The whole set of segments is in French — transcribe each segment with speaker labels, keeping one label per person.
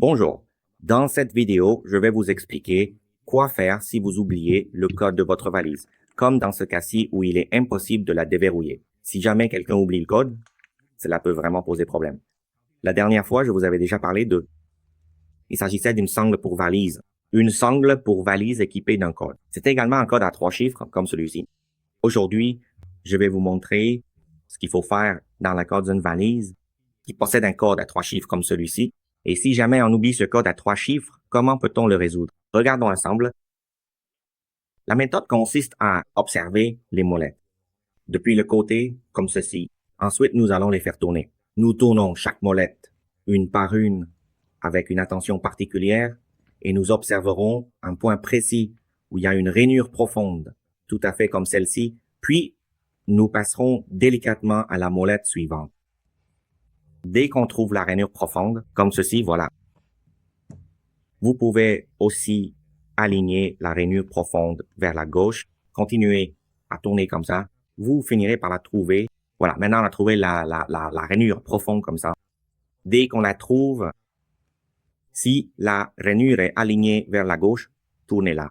Speaker 1: Bonjour. Dans cette vidéo, je vais vous expliquer quoi faire si vous oubliez le code de votre valise, comme dans ce cas-ci où il est impossible de la déverrouiller. Si jamais quelqu'un oublie le code, cela peut vraiment poser problème. La dernière fois, je vous avais déjà parlé de... Il s'agissait d'une sangle pour valise. Une sangle pour valise équipée d'un code. C'est également un code à 3 chiffres, comme celui-ci. Aujourd'hui, je vais vous montrer ce qu'il faut faire dans le code d'une valise qui possède un code à 3 chiffres comme celui-ci. Et si jamais on oublie ce code à 3 chiffres, comment peut-on le résoudre? Regardons ensemble. La méthode consiste à observer les molettes. Depuis le côté, comme ceci. Ensuite, nous allons les faire tourner. Nous tournons chaque molette, une par une, avec une attention particulière, et nous observerons un point précis où il y a une rainure profonde, tout à fait comme celle-ci, puis nous passerons délicatement à la molette suivante. Dès qu'on trouve la rainure profonde, comme ceci, voilà. Vous pouvez aussi aligner la rainure profonde vers la gauche, continuer à tourner comme ça. Vous finirez par la trouver. Voilà, maintenant on a trouvé la rainure profonde comme ça. Dès qu'on la trouve, si la rainure est alignée vers la gauche, tournez-la.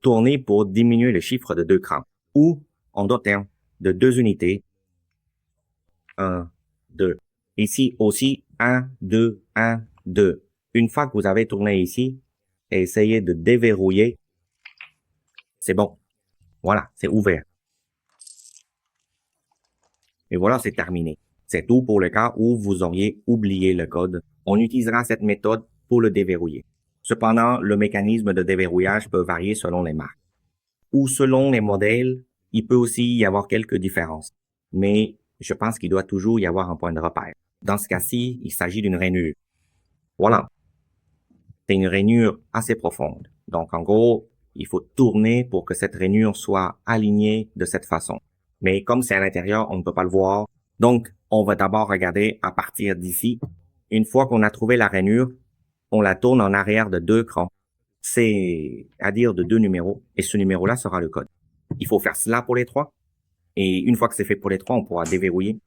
Speaker 1: Tournez pour diminuer le chiffre de 2 crans. Ou, en d'autres termes, de 2 unités. 1, 2. Ici aussi, 1, 2, 1, 2. Une fois que vous avez tourné ici, essayez de déverrouiller. C'est bon. Voilà, c'est ouvert. Et voilà, c'est terminé. C'est tout pour le cas où vous auriez oublié le code. On utilisera cette méthode pour le déverrouiller. Cependant, le mécanisme de déverrouillage peut varier selon les marques. Ou selon les modèles, il peut aussi y avoir quelques différences. Mais je pense qu'il doit toujours y avoir un point de repère. Dans ce cas-ci, il s'agit d'une rainure. Voilà. C'est une rainure assez profonde. Donc, en gros, il faut tourner pour que cette rainure soit alignée de cette façon. Mais comme c'est à l'intérieur, on ne peut pas le voir. Donc, on va d'abord regarder à partir d'ici. Une fois qu'on a trouvé la rainure, on la tourne en arrière de 2 crans. C'est à dire de 2 numéros. Et ce numéro-là sera le code. Il faut faire cela pour les 3. Et une fois que c'est fait pour les 3, on pourra déverrouiller.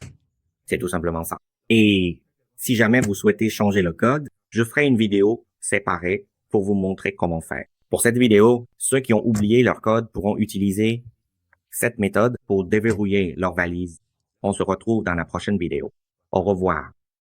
Speaker 1: C'est tout simplement ça. Et si jamais vous souhaitez changer le code, je ferai une vidéo séparée pour vous montrer comment faire. Pour cette vidéo, ceux qui ont oublié leur code pourront utiliser cette méthode pour déverrouiller leur valise. On se retrouve dans la prochaine vidéo. Au revoir.